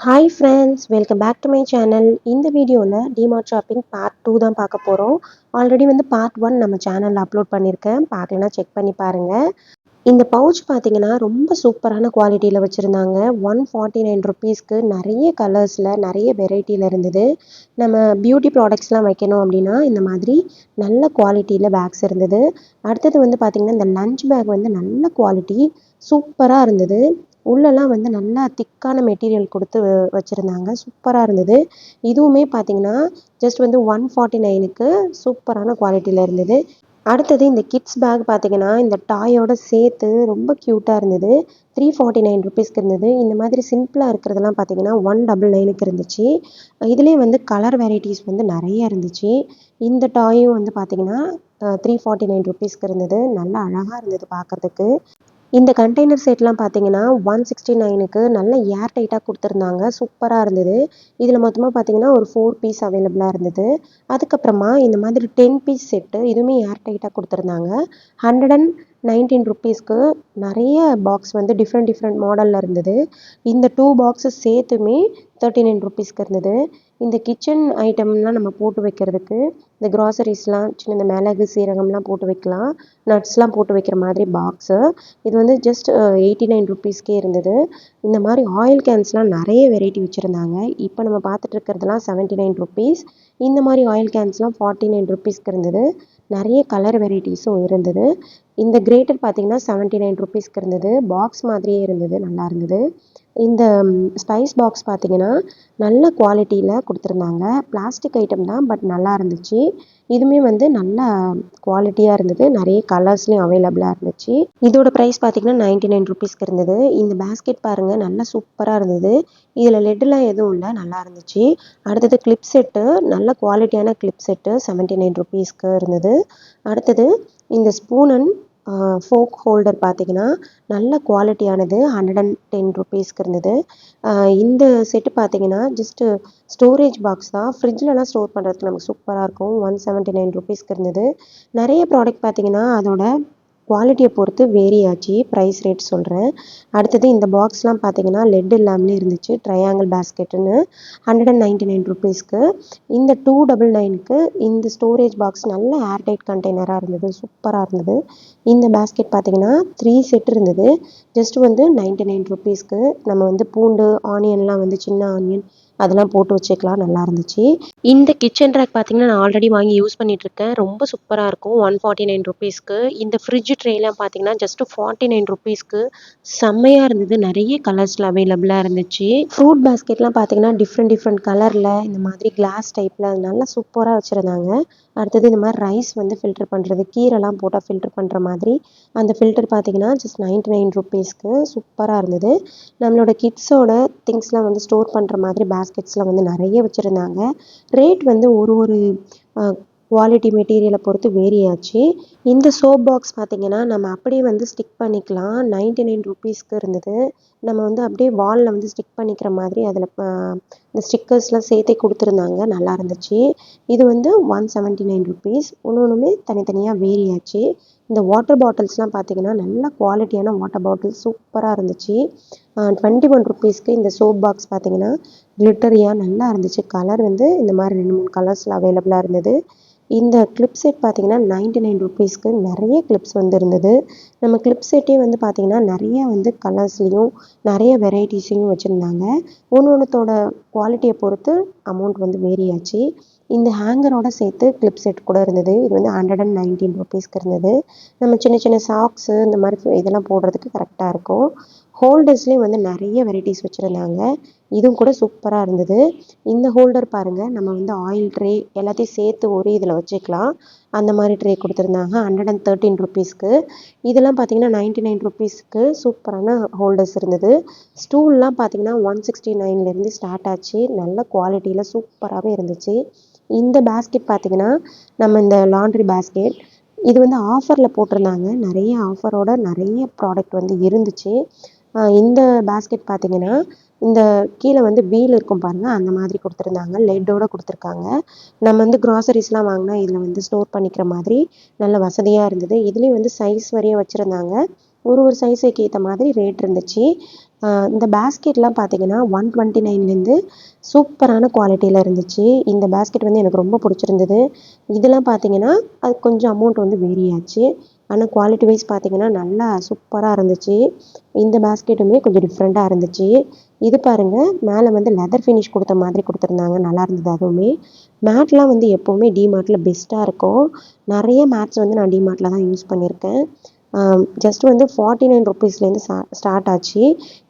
Hi friends, welcome back to my channel. இந்த வீடியோவில் DMart shopping part 2 தான் பார்க்க போகிறோம். ஆல்ரெடி பார்ட் 1 நம்ம சேனலில் அப்லோட் பண்ணியிருக்கேன். பார்க்கலனா செக் பண்ணி பாருங்கள். இந்த பவுச் பார்த்தீங்கன்னா ரொம்ப சூப்பரான குவாலிட்டியில் வச்சுருந்தாங்க. 149 ருபீஸ்க்கு நிறைய கலர்ஸில் நிறைய வெரைட்டியில் இருந்தது. நம்ம பியூட்டி ப்ராடக்ட்ஸ்லாம் வைக்கணும் அப்படின்னா இந்த மாதிரி நல்ல குவாலிட்டியில் பேக்ஸ் இருந்தது. அடுத்தது பார்த்திங்கன்னா இந்த லஞ்ச் பேக் நல்ல குவாலிட்டி சூப்பராக இருந்தது. உள்ளெல்லாம் நல்லா திக்கான மெட்டீரியல் கொடுத்து வச்சுருந்தாங்க. சூப்பராக இருந்தது. இதுவுமே பார்த்தீங்கன்னா ஜஸ்ட் 149க்கு சூப்பரான குவாலிட்டியில் இருந்தது. அடுத்தது இந்த கிட்ஸ் பேக் பார்த்தீங்கன்னா இந்த டாயோட சேர்த்து ரொம்ப க்யூட்டாக இருந்தது. 349 ருபீஸ்க்கு இருந்தது. இந்த மாதிரி சிம்பிளாக இருக்கிறதெல்லாம் பார்த்தீங்கன்னா 199க்கு இருந்துச்சு. இதுலேயே கலர் வெரைட்டிஸ் நிறைய இருந்துச்சு. இந்த டாயும் பார்த்தீங்கன்னா 349 ருபீஸ்க்கு இருந்தது. நல்லா அழகாக இருந்தது பார்க்குறதுக்கு. இந்த கண்டெய்னர் செட்லாம் பார்த்தீங்கன்னா 169க்கு நல்ல ஏர் டைட்டாக கொடுத்துருந்தாங்க. சூப்பராக இருந்தது. இதில் மொத்தமாக பார்த்தீங்கன்னா ஒரு 4 பீஸ் அவைலபிளாக இருந்தது. அதுக்கப்புறமா இந்த மாதிரி 10 பீஸ் செட்டு இதுவுமே ஏர் டைட்டாக கொடுத்துருந்தாங்க. 119 ருபீஸ்க்கு நிறைய பாக்ஸ் டிஃப்ரெண்ட் மாடலில் இருந்தது. இந்த 2 பாக்ஸஸ் சேர்த்துமே 39 ருபீஸ்க்கு இருந்தது. இந்த கிச்சன் ஐட்டம்லாம் நம்ம போட்டு வைக்கிறதுக்கு இந்த க்ராசரிஸ்லாம் சின்ன மிளகு சீரகம்லாம் போட்டு வைக்கலாம். நட்ஸ்லாம் போட்டு வைக்கிற மாதிரி பாக்ஸு. இது ஜஸ்ட் 89 ருபீஸ்க்கே இருந்தது. இந்த மாதிரி ஆயில் கேன்ஸ்லாம் நிறைய வெரைட்டி வச்சுருந்தாங்க. இப்போ நம்ம பார்த்துட்டு இருக்கிறதுலாம் 79 ருபீஸ். இந்த மாதிரி ஆயில் கேன்ஸ்லாம் 49 ருபீஸ்க்கு இருந்தது. நிறைய கலர் வெரைட்டிஸும் இருந்தது. இந்த கிரேட்டர் பார்த்தீங்கன்னா 79 ருபீஸ்க்கு இருந்தது. பாக்ஸ் மாதிரியே இருந்தது. நல்லா இருந்தது. இந்த ஸ்பைஸ் பாக்ஸ் பார்த்தீங்கன்னா நல்ல குவாலிட்டியில் கொடுத்துருந்தாங்க. பிளாஸ்டிக் ஐட்டம் தான், பட் நல்லா இருந்துச்சு. இதுவுமே நல்ல குவாலிட்டியாக இருந்தது. நிறைய கலர்ஸ்லேயும் அவைலபிளாக இருந்துச்சு. இதோட ப்ரைஸ் பார்த்தீங்கன்னா 99 ருபீஸ்க்கு இருந்தது. இந்த பேஸ்கெட் பாருங்கள் நல்லா சூப்பராக இருந்தது. இதில் லெட்டெலாம் எதுவும் இல்லை, நல்லா இருந்துச்சு. அடுத்தது கிளிப் செட்டு, நல்ல குவாலிட்டியான கிளிப் செட்டு 79 ருபீஸ்க்கு இருந்தது. அடுத்தது இந்த ஸ்பூன் அண்ட் ஃபோக் ஹோல்டர் பார்த்தீங்கன்னா நல்ல குவாலிட்டியானது 110 ருபீஸ்க்கு இருந்தது. இந்த செட்டு பார்த்தீங்கன்னா ஜஸ்ட்டு ஸ்டோரேஜ் பாக்ஸ் தான். ஃப்ரிட்ஜ்லலாம் ஸ்டோர் பண்ணுறதுக்கு நமக்கு சூப்பராக இருக்கும். 179 ருபீஸ்க்கு இருந்தது. நிறைய ப்ராடக்ட் பார்த்தீங்கன்னா அதோட குவாலிட்டியை பொறுத்து வேரி ஆச்சு. ப்ரைஸ் ரேட் சொல்கிறேன். அடுத்தது இந்த பாக்ஸ்லாம் பார்த்தீங்கன்னா லெட் இல்லாமலே இருந்துச்சு. ட்ரையாங்கிள் பேஸ்கெட்டுன்னு 199 ருபீஸ்க்கு. இந்த 299க்கு இந்த ஸ்டோரேஜ் பாக்ஸ் நல்ல ஏர்டைட் கண்டெய்னராக இருந்தது. சூப்பராக இருந்தது. இந்த பேஸ்கெட் பார்த்தீங்கன்னா 3 செட் இருந்தது. ஜஸ்ட் 99 ருபீஸ்க்கு. நம்ம பூண்டு ஆனியன்லாம் சின்ன ஆனியன் அதெல்லாம் போட்டு வச்சுக்கலாம். நல்லா இருந்துச்சு. இந்த கிச்சன் ரேக் பார்த்தீங்கன்னா நான் ஆல்ரெடி வாங்கி யூஸ் பண்ணிகிட்ருக்கேன். ரொம்ப சூப்பராக இருக்கும். 149 ருபீஸ்க்கு. இந்த ஃப்ரிட்ஜ் ட்ரேலாம் பார்த்தீங்கன்னா ஜஸ்ட்டு 49 ருபீஸ்க்கு செம்மையாக இருந்தது. நிறைய கலர்ஸில் அவைலபிளாக இருந்துச்சு. ஃப்ரூட் பேஸ்கெட்லாம் பார்த்தீங்கன்னா டிஃப்ரெண்ட் கலரில் இந்த மாதிரி கிளாஸ் டைப்பில் நல்லா சூப்பராக வச்சுருந்தாங்க. அடுத்தது இந்த மாதிரி ரைஸ் ஃபில்டர் பண்ணுறது, கீரைலாம் போட்டால் ஃபில்டர் பண்ணுற மாதிரி அந்த ஃபில்டர் பார்த்தீங்கன்னா ஜஸ்ட் 99 ருபீஸ்க்கு சூப்பராக இருந்தது. நம்மளோட கிட்ஸோட திங்ஸ்லாம் ஸ்டோர் பண்ணுற மாதிரி பேஸ்கெட்ஸ்லாம் நிறைய வச்சுருந்தாங்க. ரேட் ஒரு குவாலிட்டி மெட்டீரியலை பொறுத்து வேரி ஆச்சு. இந்த சோப் பாக்ஸ் பார்த்தீங்கன்னா நம்ம அப்படியே ஸ்டிக் பண்ணிக்கலாம். 99 ருபீஸ்க்கு இருந்தது. நம்ம அப்படியே வாலில் ஸ்டிக் பண்ணிக்கிற மாதிரி அதில் இந்த ஸ்டிக்கர்ஸ்லாம் சேர்த்தே கொடுத்துருந்தாங்க. நல்லா இருந்துச்சு. இது 179 ருபீஸ். ஒன்றுமே தனித்தனியாக வேரி ஆச்சு. இந்த வாட்டர் பாட்டில்ஸ்லாம் பார்த்தீங்கன்னா நல்ல குவாலிட்டியான வாட்டர் பாட்டில் சூப்பராக இருந்துச்சு. 21 ருபீஸ்க்கு இந்த சோப் பாக்ஸ் பார்த்தீங்கன்னா கிளிட்டரியாக நல்லா இருந்துச்சு. கலர் இந்த மாதிரி 2-3 கலர்ஸில் அவைலபிளாக இருந்தது. இந்த கிளிப் செட் பார்த்தீங்கன்னா 99 ருபீஸ்க்கு நிறைய கிளிப்ஸ் இருந்தது. நம்ம கிளிப் செட்டே பார்த்தீங்கன்னா நிறைய கலர்ஸ்லேயும் நிறைய வெரைட்டிஸையும் வச்சுருந்தாங்க. ஒன்றோட குவாலிட்டியை பொறுத்து அமௌண்ட் வேரி ஆச்சு. இந்த ஹேங்கரோட சேர்த்து கிளிப் செட் கூட இருந்தது. இது 119 ருபீஸ்க்கு இருந்தது. நம்ம சின்ன சாக்ஸு இந்த மாதிரி இதெல்லாம் போடுறதுக்கு கரெக்டாக இருக்கும். ஹோல்டர்ஸ்லேயும் நிறைய வெரைட்டிஸ் வச்சுருந்தாங்க. இதுவும் கூட சூப்பராக இருந்தது. இந்த ஹோல்டர் பாருங்கள், நம்ம ஆயில் ட்ரே எல்லாத்தையும் சேர்த்து ஒரு இதில் வச்சுக்கலாம். அந்த மாதிரி ட்ரே கொடுத்துருந்தாங்க 113 ருபீஸ்க்கு. இதெல்லாம் பார்த்தீங்கன்னா 99 ருபீஸ்க்கு சூப்பரான ஹோல்டர்ஸ் இருந்தது. ஸ்டூல்லாம் பார்த்தீங்கன்னா 169லேருந்து ஸ்டார்ட் ஆச்சு. நல்ல குவாலிட்டியில் சூப்பராகவே இருந்துச்சு. இந்த பேஸ்கெட் பார்த்தீங்கன்னா நம்ம இந்த லாண்ட்ரி பேஸ்கெட் இது ஆஃபரில் போட்டிருந்தாங்க. நிறைய ஆஃபரோட நிறைய ப்ராடக்ட் இருந்துச்சு. இந்த பேஸ்கெட் பார்த்தீங்கன்னா இந்த கீழே வீல் இருக்கும் பாருங்கள், அந்த மாதிரி கொடுத்துருந்தாங்க. லெட்டோடு கொடுத்துருக்காங்க. நம்ம க்ராசரிஸ்லாம் வாங்கினா இதில் ஸ்டோர் பண்ணிக்கிற மாதிரி நல்ல வசதியாக இருந்தது. இதுலேயும் சைஸ் வரையும் வச்சுருந்தாங்க. ஒரு சைஸுக்கு ஏற்ற மாதிரி ரேட் இருந்துச்சு. இந்த பேஸ்கெட்லாம் பார்த்தீங்கன்னா 129லேருந்து சூப்பரான குவாலிட்டியில் இருந்துச்சு. இந்த பேஸ்கெட் வந்து எனக்கு ரொம்ப பிடிச்சிருந்தது. இதெல்லாம் பார்த்தீங்கன்னா அது கொஞ்சம் அமௌண்ட் வந்து வேரி ஆச்சு. ஆனால் குவாலிட்டி வைஸ் பார்த்தீங்கன்னா நல்லா சூப்பராக இருந்துச்சு. இந்த பேஸ்கெட்டுமே கொஞ்சம் டிஃப்ரெண்ட்டாக இருந்துச்சு. இது பாருங்கள், மேலே வந்து லெதர் ஃபினிஷ் கொடுத்த மாதிரி கொடுத்துருந்தாங்க. நல்லா இருந்தது அதுவுமே. மேட்லாம் வந்து எப்போவுமே டிமார்ட்டில் பெஸ்ட்டாக இருக்கும். நிறைய மேட்ஸ் வந்து நான் டிமார்ட்டில் தான் யூஸ் பண்ணியிருக்கேன். ஜஸ்ட் வந்து 49 ருப்பீஸ்லேருந்து ஸ்டார்ட் ஆச்சு.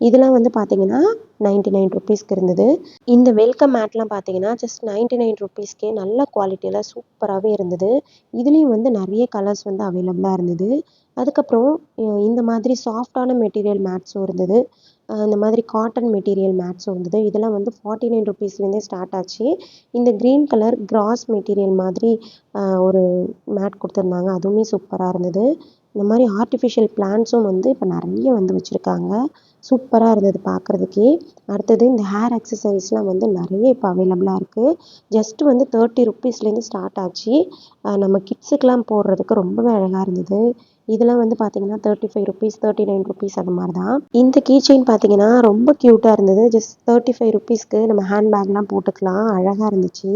இதெல்லாம் வந்து பார்த்தீங்கன்னா 99 ருப்பீஸ்க்கு இருந்தது. இந்த வெல்கம் மேட்லாம் பார்த்தீங்கன்னா ஜஸ்ட் 99 ருப்பீஸ்க்கே நல்ல குவாலிட்டியில் சூப்பராகவே இருந்தது. இதுலேயும் வந்து நிறைய கலர்ஸ் வந்து அவைலபிளாக இருந்தது. அதுக்கப்புறம் இந்த மாதிரி சாஃப்டான மெட்டீரியல் மேட்ஸும் இருந்தது. இந்த மாதிரி காட்டன் மெட்டீரியல் மேட்ஸும் இருந்தது. இதெல்லாம் வந்து 49 ருப்பீஸ்லேருந்தே ஸ்டார்ட் ஆச்சு. இந்த க்ரீன் கலர் கிராஸ் மெட்டீரியல் மாதிரி ஒரு மேட் கொடுத்துருந்தாங்க. அதுவுமே சூப்பராக இருந்தது. இந்த மாதிரி ஆர்டிஃபிஷியல் பிளான்ட்ஸும் வந்து இப்போ நிறைய வந்து வச்சுருக்காங்க. சூப்பராக இருந்தது பார்க்குறதுக்கே. அடுத்தது இந்த ஹேர் அக்சசரிஸ்லாம் வந்து நிறைய இப்போ அவைலபிளாக இருக்குது. ஜஸ்ட்டு வந்து 30 ருப்பீஸ்லேருந்து ஸ்டார்ட் ஆச்சு. நம்ம கிட்ஸுக்கெலாம் போடுறதுக்கு ரொம்பவே அழகாக இருந்தது. இதெல்லாம் வந்து பார்த்தீங்கன்னா 35 ருப்பீஸ், 39 ருப்பீஸ் அது மாதிரி தான். இந்த கீ செயின் பார்த்தீங்கன்னா ரொம்ப க்யூட்டாக இருந்தது. ஜஸ்ட் 35 ருப்பீஸ்க்கு நம்ம ஹேண்ட்பேக்லாம் போட்டுக்கலாம். அழகாக இருந்துச்சு.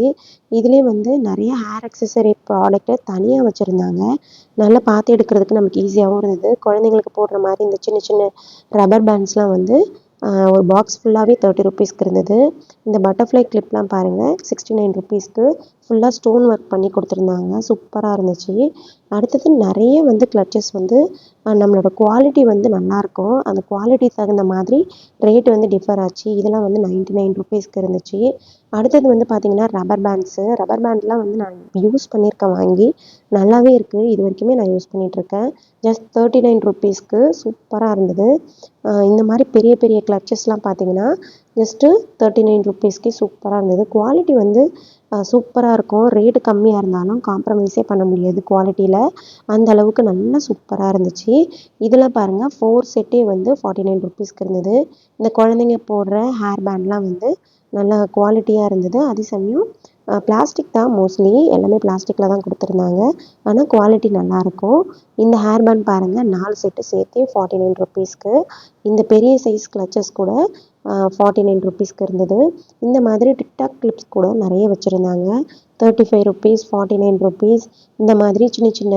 இதுலேயே வந்து நிறைய ஹேர் அக்சசரி ப்ராடக்ட்டை தனியாக வச்சுருந்தாங்க. நல்லா பார்த்து எடுக்கிறதுக்கு நமக்கு ஈஸியாகவும் இருந்தது. குழந்தைங்களுக்கு போடுற மாதிரி இந்த சின்ன சின்ன ரப்பர் பேண்ட்ஸ்லாம் வந்து ஒரு பாக்ஸ் ஃபுல்லாகவே 30 ருப்பீஸ்க்கு இருந்தது. இந்த பட்டர்ஃப்ளை கிளிப்லாம் பாருங்கள் 69 ருப்பீஸ்க்கு ஃபுல்லாக ஸ்டோன் ஒர்க் பண்ணி கொடுத்துருந்தாங்க. சூப்பராக இருந்துச்சு. அடுத்தது நிறைய வந்து கிளட்சஸ் வந்து நம்மளோட குவாலிட்டி வந்து நல்லாயிருக்கும். அந்த குவாலிட்டி தகுந்த மாதிரி ரேட் வந்து டிஃபர் ஆச்சு. இதெல்லாம் வந்து 99 ருப்பீஸ்க்கு இருந்துச்சு. அடுத்தது வந்து பார்த்திங்கன்னா ரப்பர் பேண்ட்ஸு. ரப்பர் பேண்ட்லாம் வந்து நான் யூஸ் பண்ணியிருக்கேன் வாங்கி. நல்லாவே இருக்குது. இது வரைக்குமே நான் யூஸ் பண்ணிகிட்ருக்கேன். ஜஸ்ட் 39 ருப்பீஸ்க்கு சூப்பராக இருந்தது. இந்த மாதிரி பெரிய பெரிய கிளட்சஸ்லாம் பார்த்தீங்கன்னா ஜஸ்ட்டு 39 ருப்பீஸ்க்கே சூப்பராக இருந்தது. குவாலிட்டி வந்து சூப்பராக இருக்கும். ரேட்டு கம்மியாக இருந்தாலும் காம்ப்ரமைஸே பண்ண முடியாது குவாலிட்டியில். அந்த அளவுக்கு நல்லா சூப்பராக இருந்துச்சு. இதில் பாருங்கள் 4 செட்டே வந்து 49 ருப்பீஸ்க்கு இருந்தது. இந்த குழந்தைங்க போடுற ஹேர் பேண்ட்லாம் வந்து நல்ல குவாலிட்டியாக இருந்தது. அதே சமயம் பிளாஸ்டிக் தான் மோஸ்ட்லி எல்லாமே பிளாஸ்டிக்கில் தான் கொடுத்துருந்தாங்க. ஆனால் குவாலிட்டி நல்லாயிருக்கும். இந்த ஹேர் பேண்ட் பாருங்கள் 4 செட்டு சேர்த்து 49 ருப்பீஸ்க்கு. இந்த பெரிய சைஸ் கிளச்சஸ் கூட 49 ருப்பீஸ்க்கு இருந்தது. இந்த மாதிரி டிக்டாக் கிளிப்ஸ் கூட நிறைய வச்சுருந்தாங்க. 35 ருப்பீஸ், 49 ருப்பீஸ். இந்த மாதிரி சின்ன சின்ன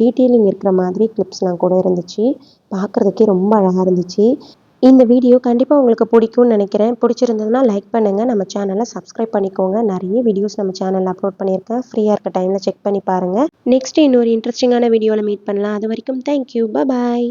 டீட்டெயிலிங் இருக்கிற மாதிரி கிளிப்ஸ்லாம் கூட இருந்துச்சு. பார்க்குறதுக்கே ரொம்ப அழகாக இருந்துச்சு. இந்த வீடியோ கண்டிப்பாக உங்களுக்கு பிடிக்கும்னு நினைக்கிறேன். பிடிச்சிருந்ததுன்னா லைக் பண்ணுங்கள். நம்ம சேனலை சப்ஸ்கிரைப் பண்ணிக்கோங்க. நிறைய வீடியோஸ் நம்ம சேனலில் அப்லோட் பண்ணியிருக்கேன். ஃப்ரீயாக இருக்க டைமில் செக் பண்ணி பாருங்கள். நெக்ஸ்ட் இன்னொரு இன்ட்ரெஸ்டிங்கான வீடியோவில் மீட் பண்ணலாம். அது வரைக்கும் தேங்க்யூ. பாய்.